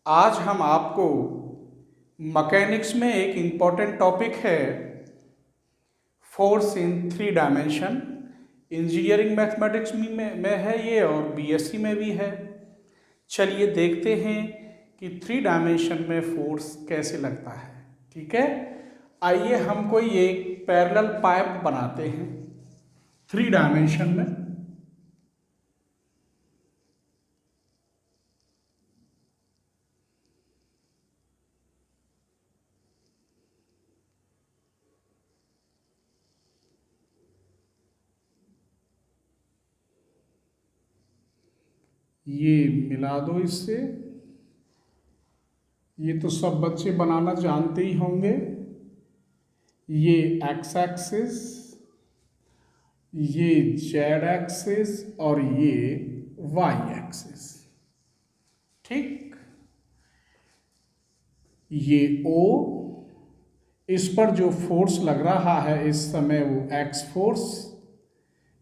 आज हम आपको मैकेनिक्स में एक इम्पॉर्टेंट टॉपिक है force in three dimension. Engineering mathematics में है ये और बीएससी में भी है। चलिए देखते हैं कि थ्री डायमेंशन में फोर्स कैसे लगता है। ठीक है, आइए हम कोई एक पैरेलल पाइप बनाते हैं थ्री डायमेंशन में। ये मिला दो इससे, ये तो सब बच्चे बनाना जानते ही होंगे। ये एक्स एक्सिस, ये जेड एक्सिस और ये वाई एक्सिस। ठीक, ये ओ, इस पर जो फोर्स लग रहा है इस समय वो एक्स फोर्स,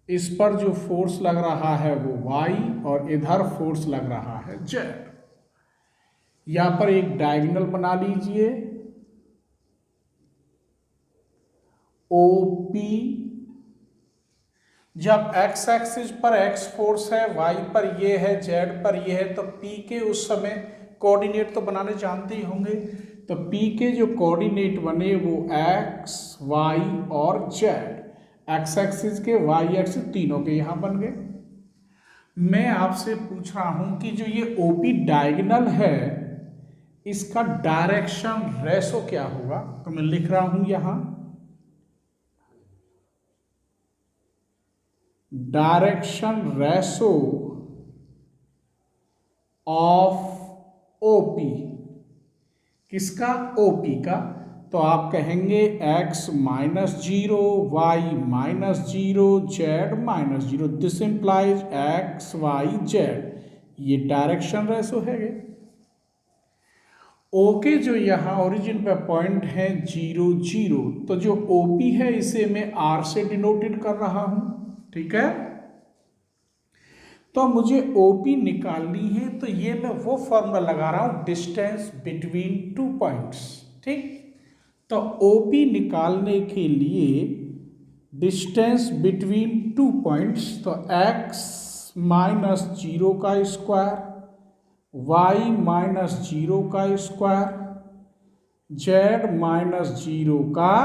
इस पर जो फोर्स लग रहा है वो वाई और इधर फोर्स लग रहा है जेड। यहां पर एक डायगोनल बना लीजिए, ओ पी। जब एक्स एक्सिस पर एक्स फोर्स है, वाई पर ये है, जेड पर ये है, तो पी के उस समय कोऑर्डिनेट तो बनाने जानते ही होंगे। तो पी के जो कोऑर्डिनेट बने वो एक्स, वाई और जेड, एक्स एक्सिस के, वाई एक्सिस, तीनों के यहां बन गए। मैं आपसे पूछ रहा हूं कि जो ये ओपी डायगोनल है इसका डायरेक्शन रेशो क्या होगा। तो मैं लिख रहा हूं यहां डायरेक्शन रेशो ऑफ ओपी। किसका? ओपी का। तो आप कहेंगे x -0, y -0, z -0। This implies x, y, z। ये डायरेक्शन रेशो है। ओके जो यहाँ ओरिजिन पे पॉइंट है 0, 0, तो जो ओपी है इसे मैं आर से डिनोटेड कर रहा हूं। ठीक है, तो मुझे ओपी निकालनी है, तो ये मैं वो फॉर्मूला लगा रहा हूं, डिस्टेंस बिटवीन टू पॉइंट्स। ठीक, तो ओपी निकालने के लिए डिस्टेंस बिटवीन टू पॉइंट्स, तो x -0 का स्क्वायर, y -0 का स्क्वायर, z -0 का,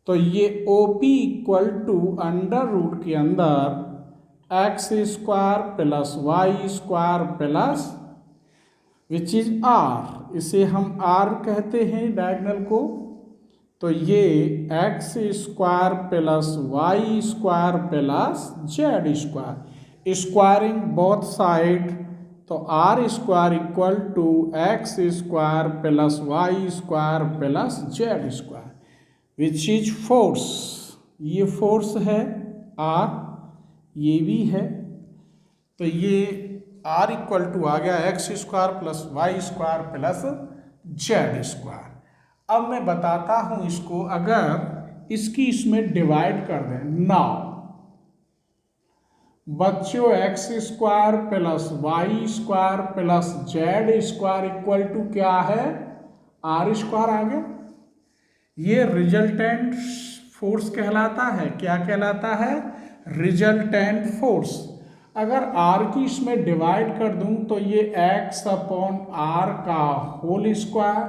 तो ये OP equal to under root के अंदर x square plus Y square plus which is r, इसे हम आर कहते हैं डायगोनल को। तो ये x square plus Y square plus Z square, squaring both side, तो r square equal to x square plus Y square plus Z square which is force. ये force है आर, ये भी है, तो ये आर इक्वल टू आ गया X square plus Y square plus Z square. अब मैं बताता हूं इसको, अगर इसकी इसमें डिवाइड कर दें ना बच्चों, X square plus Y square plus Z square equal to क्या है? आर स्क्वायर आ गया। ये रिजल्टेंट फोर्स कहलाता है। क्या कहलाता है? Resultant force. अगर आर की इसमें डिवाइड कर दूं तो ये एक्स अपॉन आर का whole square,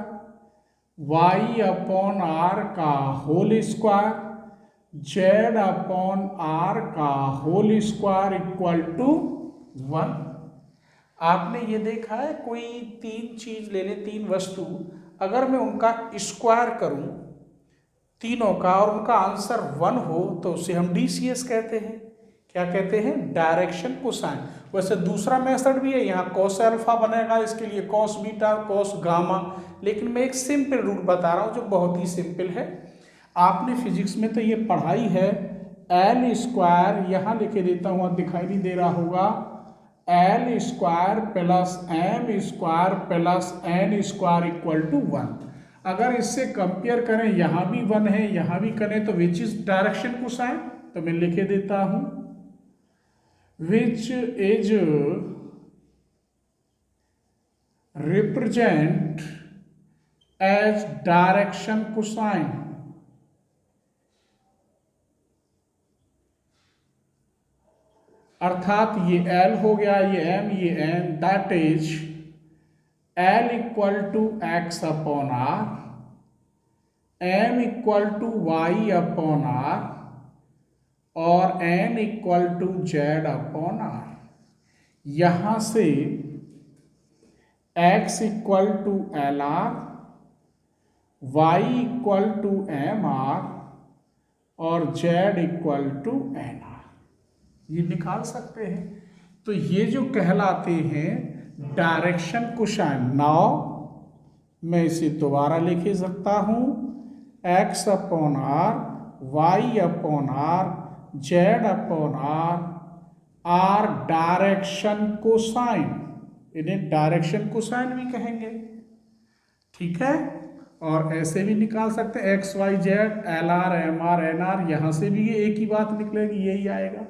y upon r का whole square, z upon r का होल स्क्वायर इक्वल टू 1। आपने ये देखा है, कोई तीन चीज ले ले, तीन वस्तु, अगर मैं उनका स्क्वायर करूं तीनों का और उनका आंसर 1 हो तो उसे हम डीसीएस कहते हैं। क्या कहते हैं? Direction cosine. वैसे दूसरा मेथड भी है, यहाँ कॉस अल्फा बनेगा, इसके लिए कॉस बीटा, कॉस गामा, लेकिन मैं एक सिंपल रूट बता रहा हूँ जो बहुत ही सिंपल है। आपने फिजिक्स में तो ये पढ़ाई है, एल स्क्वायर, यहाँ लिखे देता हूँ, दिखाई नहीं दे रहा होगा, L square plus M square plus N square equal to 1। अगर इससे कंपेयर करें, यहाँ भी 1 है, यहाँ भी करें, तो विच इज डायरेक्शन कोसाइन, तो मैं लिखे देता हूं which is represent as direction cosine, अर्थात ये L हो गया, ये M, ये N, that is L equal to X upon R, M equal to Y upon R और N equal to Z upon R. यहां से x equal to L are, Y equal to M R और z equal to N R, ये निकाल सकते हैं। तो ये जो कहलाते हैं डायरेक्शन कोसाइन। नाउ मैं इसे दोबारा लिख सकता हूं, x upon R, Y upon R, Z upon R direction cosine, इन्हें डायरेक्शन कोसाइन भी कहेंगे, ठीक है। और ऐसे भी निकाल सकते हैं X Y Z, L R, M R, N R, यहां से भी ये एक ही बात निकलेगी, यही आएगा।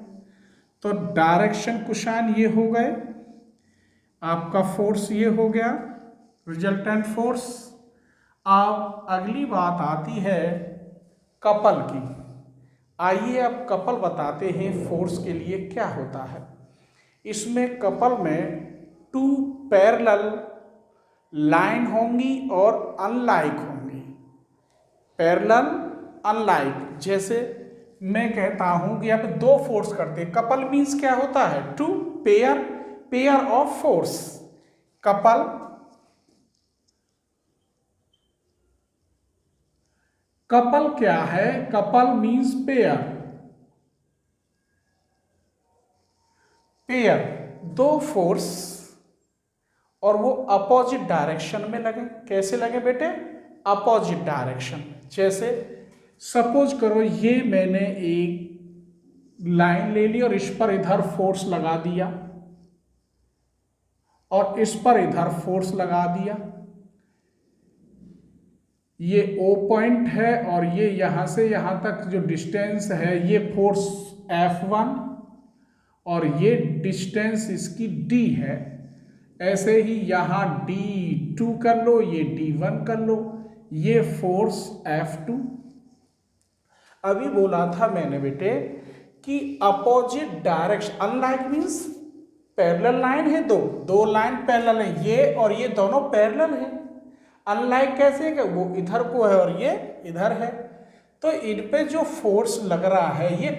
तो डायरेक्शन कोसाइन ये हो गए, आपका फोर्स ये हो गया, रिजल्टेंट फोर्स। अब अगली बात आती है कपल की। आइए अब कपल बताते हैं फोर्स के लिए क्या होता है। इसमें कपल में टू पैरेलल लाइन होंगी और अनलाइक होंगी। पैरेलल, अनलाइक, जैसे मैं कहता हूं कि आप दो फोर्स करते हैं। कपल मीन्स क्या होता है? Two pair of force. Couple क्या है? कपल मीन्स पेयर, दो फोर्स और वो अपोजिट डायरेक्शन में लगे। कैसे लगे बेटे? Opposite direction. जैसे सपोज करो ये मैंने एक लाइन ले ली और इस पर इधर फोर्स लगा दिया और इस पर इधर फोर्स लगा दिया। ये O पॉइंट है और ये यहां से यहां तक जो डिस्टेंस है ये फोर्स F1 और ये डिस्टेंस इसकी D है। ऐसे ही यहां D2 कर लो, ये D1 कर लो, ये फोर्स F2। अभी बोला था मैंने बेटे कि opposite direction, unlike means parallel line है, दो लाइन पैरेलल है, ये और ये दोनों पैरेलल है। अनलाइक कैसे है कि वो इधर को है और ये इधर है, तो इन पे जो फोर्स लग रहा है ये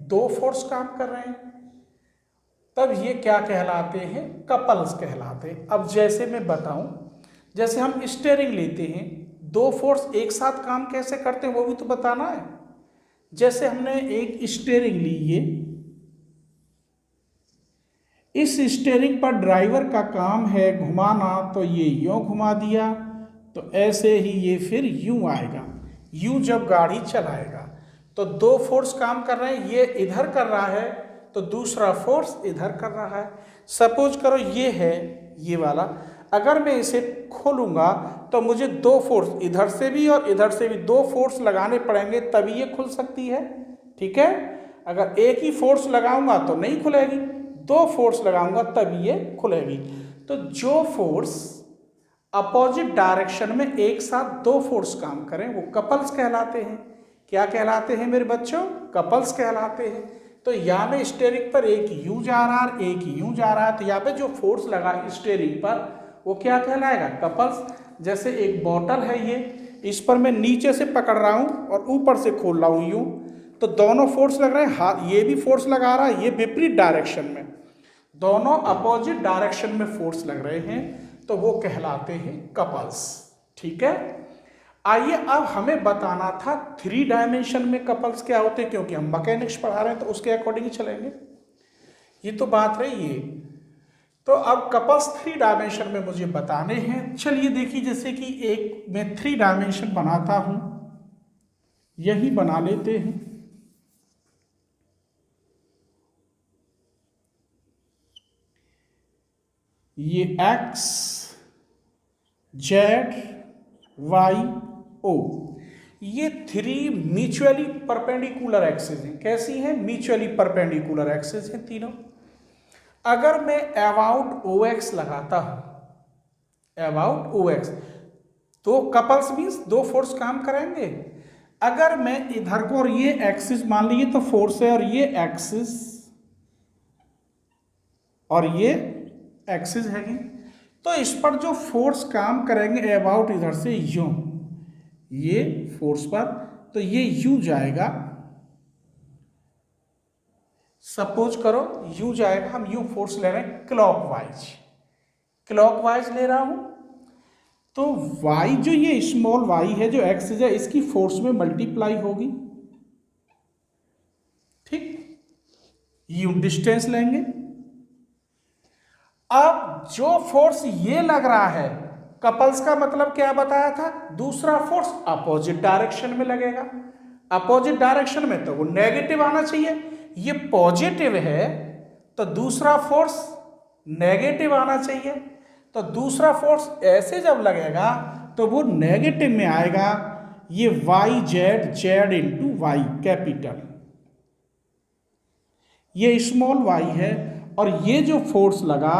दो फोर्स काम कर रहे हैं, तब ये क्या कहलाते हैं? कपल्स कहलाते हैं। अब जैसे मैं बताऊं, जैसे हम स्टीयरिंग लेते हैं, दो फोर्स एक साथ काम कैसे करते हैं वो भी तो बताना है। जैसे हमने एक स्टीयरिंग ली, ये इस स्टीयरिंग पर ड्राइवर का काम है घुमाना, तो ये यूं घुमा दिया, तो ऐसे ही ये फिर यूं आएगा। यूं जब गाड़ी चलाएगा तो दो फोर्स काम कर रहे हैं, ये इधर कर रहा है तो दूसरा फोर्स इधर कर रहा है। सपोज करो ये है ये वाला, अगर मैं इसे खोलूंगा तो मुझे दो फोर्स इधर से भी और इधर से भी दो फोर्स लगाने पड़ेंगे तभी ये खुल सकती है, ठीक है। अगर एक ही फोर्स लगाऊंगा तो नहीं खुलेगी, दो फोर्स लगाऊंगा तभी ये खुलेगी। तो जो फोर्स अपोजिट डायरेक्शन में एक साथ दो फोर्स काम करें वो कपल्स कहलाते हैं। क्या कहलाते हैं मेरे बच्चों? कपल्स कहलाते हैं। तो यहाँ पे स्टीयरिंग पर एक यूं जा रहा है, एक यूं जा रहा है, तो यहाँ पे जो फोर्स लगा स्टीयरिंग पर वो क्या कहलाएगा? कपल्स। जैसे एक बॉटल है ये, इस पर मैं नीचे से पकड़ रहा हूँ और ऊपर से खोल रहा हूँ यूं, तो दोनों फोर्स लग रहे हैं। हाथ ये भी फोर्स लगा रहा है, ये विपरीत डायरेक्शन में, दोनों अपोजिट डायरेक्शन में फोर्स लग रहे हैं, तो वो कहलाते हैं कपल्स, ठीक है। आइए अब हमें बताना था 3 डायमेंशन में कपल्स क्या होते हैं, क्योंकि हम मैकेनिक्स पढ़ा रहे हैं तो उसके अकॉर्डिंग ही चलेंगे। ये तो बात रही है। तो अब कपल्स 3 डायमेंशन में मुझे बताने हैं। चलिए देखिए, जैसे कि एक मैं 3 डायमेंशन बनाता हूं, यही बना लेते हैं। ये एक्स, जेड, वाई, ओ, ये 3 म्यूचुअली परपेंडिकुलर एक्सिस हैं। कैसी हैं? म्यूचुअली परपेंडिकुलर एक्सिस हैं तीनों। अगर मैं अबाउट ओ एक्स लगाता हूं, अबाउट ओ एक्स। तो कपल्स मीन्स दो फोर्स काम करेंगे। अगर मैं इधर को और ये एक्सिस मान लीजिए तो फोर्स है, और ये एक्सिस और ये एक्सिस है, तो इस पर जो फोर्स काम करेंगे अबाउट इधर से यूं, ये फोर्स पर, तो ये यू जाएगा, सपोज करो यू जाएगा, हम यू फोर्स ले रहे हैं क्लॉकवाइज, क्लॉकवाइज ले रहा हूं, तो y जो ये स्मॉल y है जो एक्सिस है इसकी फोर्स में मल्टीप्लाई होगी, ठीक, यू डिस्टेंस लेंगे। अब जो फोर्स ये लग रहा है, कपल्स का मतलब क्या बताया था, दूसरा फोर्स अपोजिट डायरेक्शन में लगेगा, अपोजिट डायरेक्शन में तो वो नेगेटिव आना चाहिए, ये पॉजिटिव है तो दूसरा फोर्स नेगेटिव आना चाहिए, तो दूसरा फोर्स ऐसे जब लगेगा तो वो नेगेटिव में आएगा, ये Y Z, Z into Y capital, ये स्मॉल वाई है, और ये जो फोर्स लगा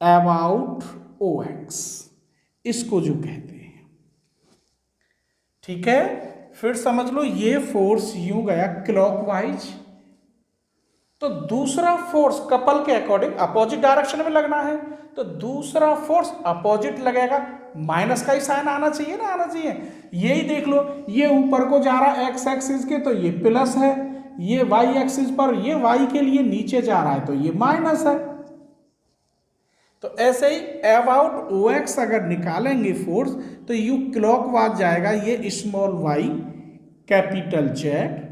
अबाउट ओ एक्स, इसको जो कहते हैं, ठीक है। फिर समझ लो ये फोर्स यूं गया क्लॉकवाइज, तो दूसरा फोर्स कपल के अकॉर्डिंग अपोजिट डायरेक्शन में लगना है, तो दूसरा फोर्स अपोजिट लगेगा, माइनस का ही साइन आना चाहिए ना, आना चाहिए। यही देख लो, ये ऊपर को जा रहा है एक्स एक्सिस के तो ये प्लस है, ये वाई एक्सिस पर ये वाई के लिए नीचे जा रहा है तो ये माइनस है। तो ऐसे ही अबाउट ओ एक्स अगर निकालेंगे फोर्स तो यू क्लॉकवाइज जाएगा, ये small Y capital Z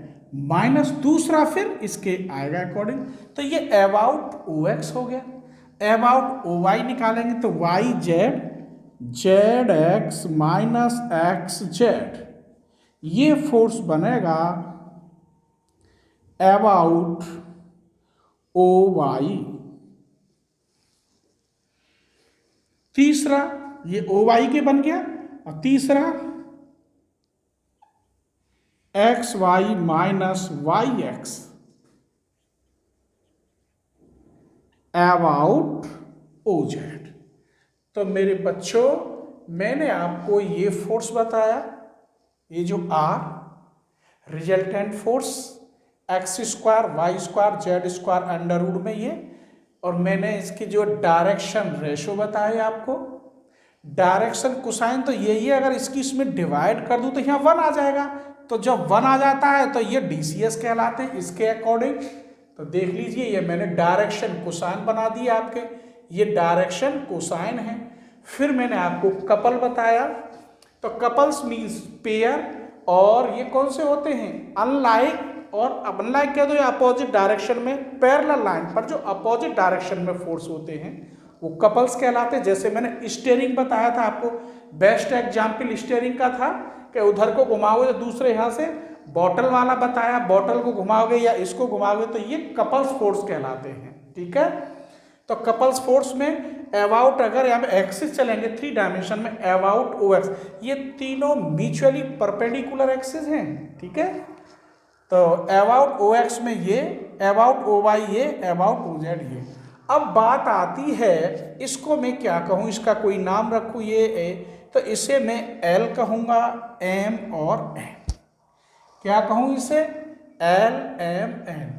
minus दूसरा फिर इसके आएगा अकॉर्डिंग, तो ये अबाउट ओ एक्स हो गया। अबाउट ओ वाई निकालेंगे तो Y Z, Z X minus X Z, ये फोर्स बनेगा अबाउट ओ वाई। तीसरा ये ओ वाई के बन गया, और तीसरा X Y minus Y X about O Z. तो मेरे बच्चों मैंने आपको ये फोर्स बताया, ये जो R resultant force X square Y square Z square under root में ये, और मैंने इसकी जो डायरेक्शन रेशो बताया आपको, डायरेक्शन कोसाइन तो यही है, अगर इसकी इसमें डिवाइड कर दूं तो यहाँ 1 आ जाएगा, तो जब 1 आ जाता है तो ये डीसीएस कहलाते हैं इसके अकॉर्डिंग। तो देख लीजिए ये मैंने डायरेक्शन कोसाइन बना दिया आपके, ये डायरेक्शन कोसाइन है। फिर मैंने आपको कपल बताया, तो कपल्स मीन्स पेयर, और ये कौन से होते हैं, अनलाइक, और अनलाइक कह दो या अपोजिट डायरेक्शन में पैरेलल लाइन पर जो अपोजिट डायरेक्शन में फोर्स होते हैं वो कपल्स कहलाते हैं। जैसे मैंने स्टीयरिंग बताया था आपको, बेस्ट एग्जाम्पल स्टीयरिंग का था कि उधर को घुमाओगे तो दूसरे यहाँ से, बॉटल वाला बताया, बॉटल को घुमाओगे या इसको घुमाओगे तो ये कपल्स फोर्स कहलाते हैं, ठीक है। तो कपल्स फोर्स में अबाउट, अगर यहाँ एक्सिस चलेंगे 3 डायमेंशन में, अबाउट ओ एक्स, ये तीनों म्यूचुअली परपेंडिकुलर एक्सिस हैं, ठीक है। तो अबाउट ओ एक्स में ये, अबाउट ओ वाई ये, अबाउट ओ जेड ये। अब बात आती है इसको मैं क्या कहूँ, इसका कोई नाम रखूँ, ये ए, तो इसे मैं एल कहूँगा, एम और एन, क्या कहूँ इसे, एल एम एन।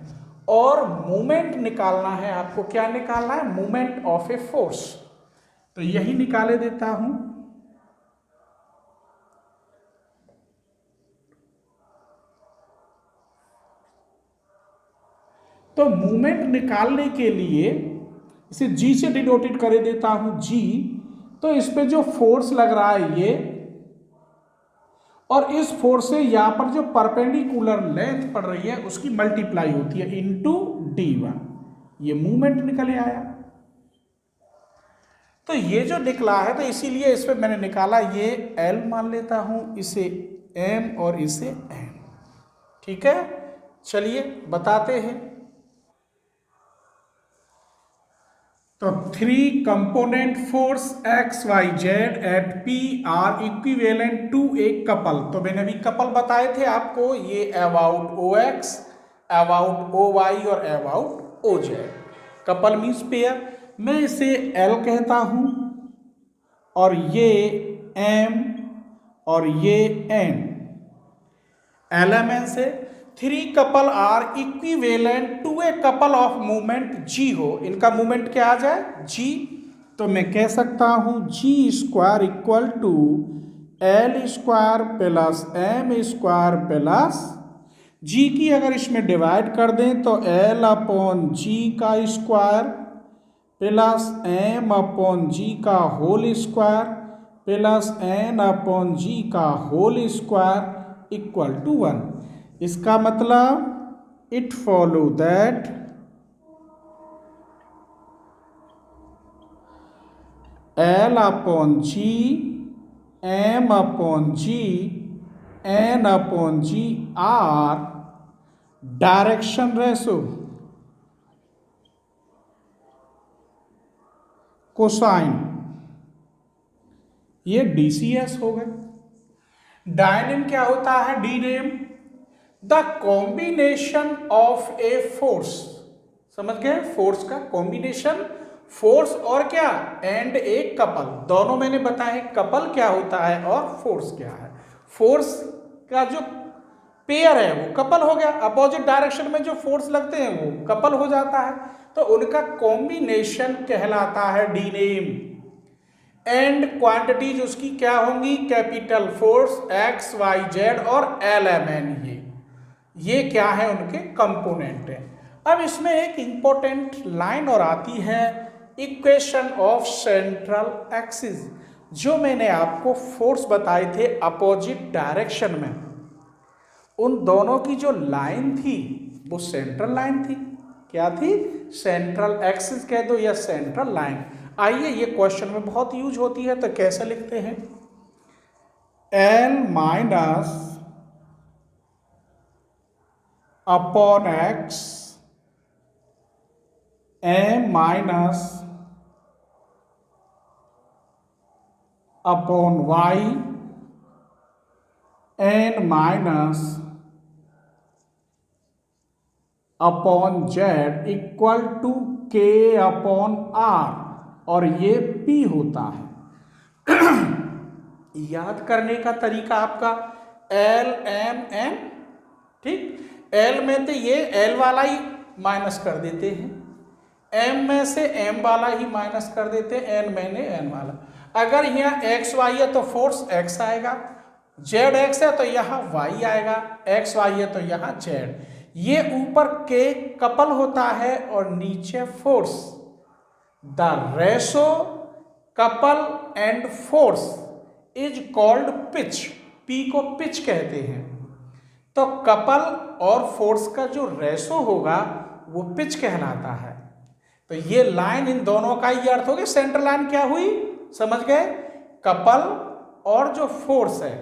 और मोमेंट निकालना है आपको, क्या निकालना है, मोमेंट ऑफ ए फोर्स, तो यही निकाले देता हूं। तो मोमेंट निकालने के लिए इसे जी से डिनोटेड कर देता हूं, जी। तो इस पे जो फोर्स लग रहा है ये, और इस फोर्स से यहां पर जो परपेंडिकुलर लेंथ पड़ रही है उसकी मल्टीप्लाई होती है इनटू d1, ये मूवमेंट निकल आया। तो ये जो निकला है तो इसीलिए इस पे मैंने निकाला, ये L मान लेता हूं, इसे M और इसे N, ठीक है। चलिए बताते हैं। तो 3 component force x Y z at p r equivalent to a couple. तो मैंने अभी कपल बताए थे आपको, ये about o x, about O y और about O z. Couple means pair. मैं इसे L कहता हूं और ये M और ये N। एलिमेंट्स है। 3 couple are equivalent to a couple of movement G हो, इनका मूवमेंट क्या आ जाए G, तो मैं कह सकता हूं G square equal to L square plus M square plus G की अगर इसमें डिवाइड कर दें तो L अपॉन G का square plus M upon G का whole square plus N upon G का होल स्क्वायर इक्वल टू 1। इसका मतलब it follow that L upon G M upon G N upon G are direction ratio cosine, ये DCS हो गए। Dyname क्या होता है dname, the combination of a force, समझ गए, फोर्स का कॉम्बिनेशन, फोर्स और क्या एंड ए कपल, दोनों मैंने बताया कपल क्या होता है और फोर्स क्या है। फोर्स का जो पेयर है वो कपल हो गया, अपोजिट डायरेक्शन में जो फोर्स लगते हैं वो कपल हो जाता है, तो उनका कॉम्बिनेशन कहलाता है डीनेम। एंड क्वांटिटीज उसकी क्या होंगी, capital force x Y Z और LMN, ये क्या है उनके कंपोनेंट है। अब इसमें एक इंपॉर्टेंट लाइन और आती है, इक्वेशन ऑफ सेंट्रल एक्सिस, जो मैंने आपको फोर्स बताए थे अपोजिट डायरेक्शन में, उन दोनों की जो लाइन थी वो सेंट्रल लाइन थी। क्या थी, सेंट्रल एक्सिस कह दो या सेंट्रल लाइन। आइए, ये क्वेश्चन में बहुत यूज होती है, तो कैसे लिखते हैं, L minus upon X M minus upon Y N minus upon Z equal to K upon R, और ये P होता है। याद करने का तरीका आपका L M N, ठीक, L में तो ये L वाला ही माइनस कर देते हैं, M में से M वाला ही माइनस कर देते हैं, N मैंने N वाला। अगर यहाँ x y है तो फोर्स x आएगा, z x है तो यहाँ y आएगा, x y है तो यहाँ z। ये ऊपर k कपल होता है और नीचे force. The ratio couple and force is called pitch, P को पिच कहते हैं। तो कपल और फोर्स का जो रेशो होगा वो पिच कहलाता है। तो ये लाइन, इन दोनों का ही अर्थ हो गया, सेंट्रल लाइन क्या हुई, समझ गए, कपल और जो फोर्स है,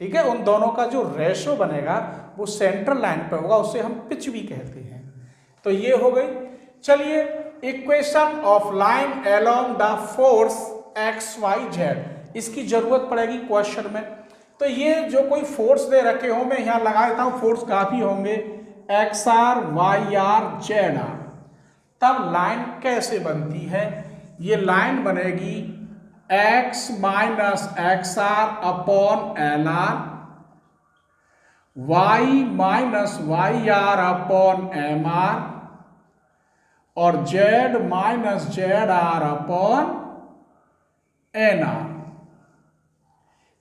ठीक है, उन दोनों का जो रेशो बनेगा वो सेंट्रल लाइन पे होगा, उसे हम पिच भी कहते हैं। तो ये हो गई। चलिए, equation of line along the force x Y Z, इसकी जरूरत पड़ेगी क्वेश्चन में। तो ये जो कोई फोर्स दे रखे हो, मैं यहाँ लगा देता हूँ, फोर्स काफी होंगे, X R Y R Z R. तब लाइन कैसे बनती है, ये लाइन बनेगी x minus X R upon L R, y minus Y R upon M R, और z minus Z R upon N R.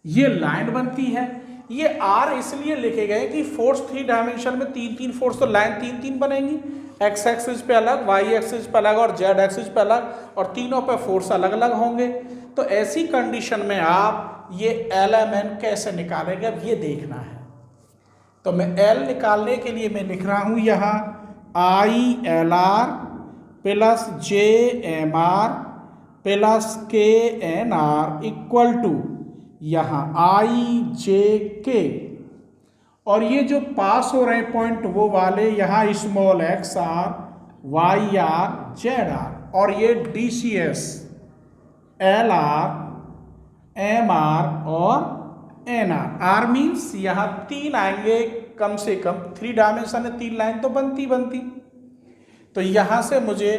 ये लाइन बनती है। ये r इसलिए लिखे गए कि फोर्स 3 डायमेंशन में तीन फोर्स, तो लाइन तीन बनेंगी, x एक्सिस पे अलग, y एक्सिस पे अलग और z एक्सिस पे अलग, और तीनों पे फोर्स अलग अलग होंगे। तो ऐसी कंडीशन में आप ये LMN कैसे निकालेंगे, अब ये देखना है। तो मैं L निकालने के लिए मैं लिख रहा हूं यहाँ ILR plus JMR plus KNR equal to यहाँ IJK, और ये जो पास हो रहे पॉइंट वो वाले यहाँ स्मॉल XR YR ZR, और ये DCS LR MR और NR। R मीन्स यहाँ 3 आएंगे कम से कम, 3 डायमेंशन है, 3 लाइन तो बनती। तो यहाँ से मुझे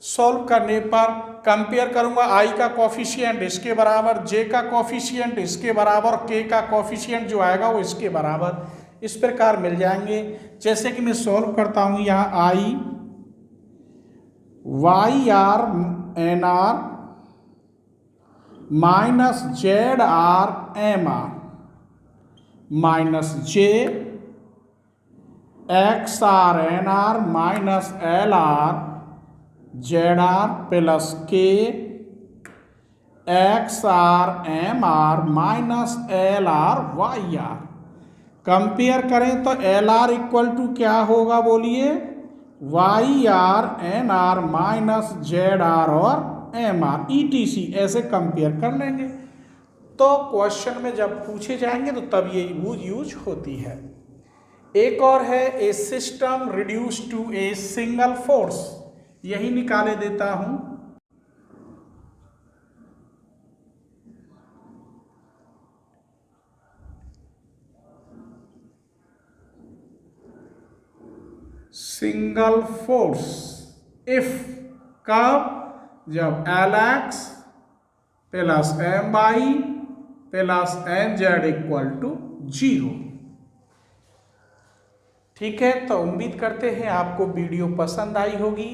सॉल्व करने पर कंपेयर करूंगा, आई का कॉफिशिएंट इसके बराबर, जे का कॉफिशिएंट इसके बराबर, के का कॉफिशिएंट जो आएगा वो इसके बराबर, इस प्रकार मिल जाएंगे। जैसे कि मैं सॉल्व करता हूं, यहाँ i y r N r minus Z r M r minus j x r N r minus l r Z r plus k x r M r minus l R Y r. Compare करें तो l r equal to क्या होगा बोलिए, y r N r minus Z r और m r ETC, ऐसे compare कर लेंगे। तो क्वेश्चन में जब पूछे जाएंगे तो तब ये यूज होती है। एक और है a system reduce to a single force, यही निकाले देता हूं। सिंगल फोर्स इफ कब, जब LX plus MY plus NZ equal to 0। ठीक है, तो उम्मीद करते हैं आपको वीडियो पसंद आई होगी।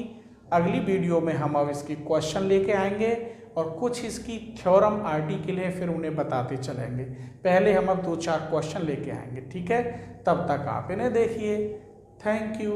अगली वीडियो में हम अब इसकी क्वेश्चन लेके आएंगे और कुछ इसकी थ्योरम आर्टिकल है, फिर उन्हें बताते चलेंगे। पहले हम अब 2-4 क्वेश्चन लेके आएंगे। ठीक है, तब तक आप इन्हें देखिए। Thank you.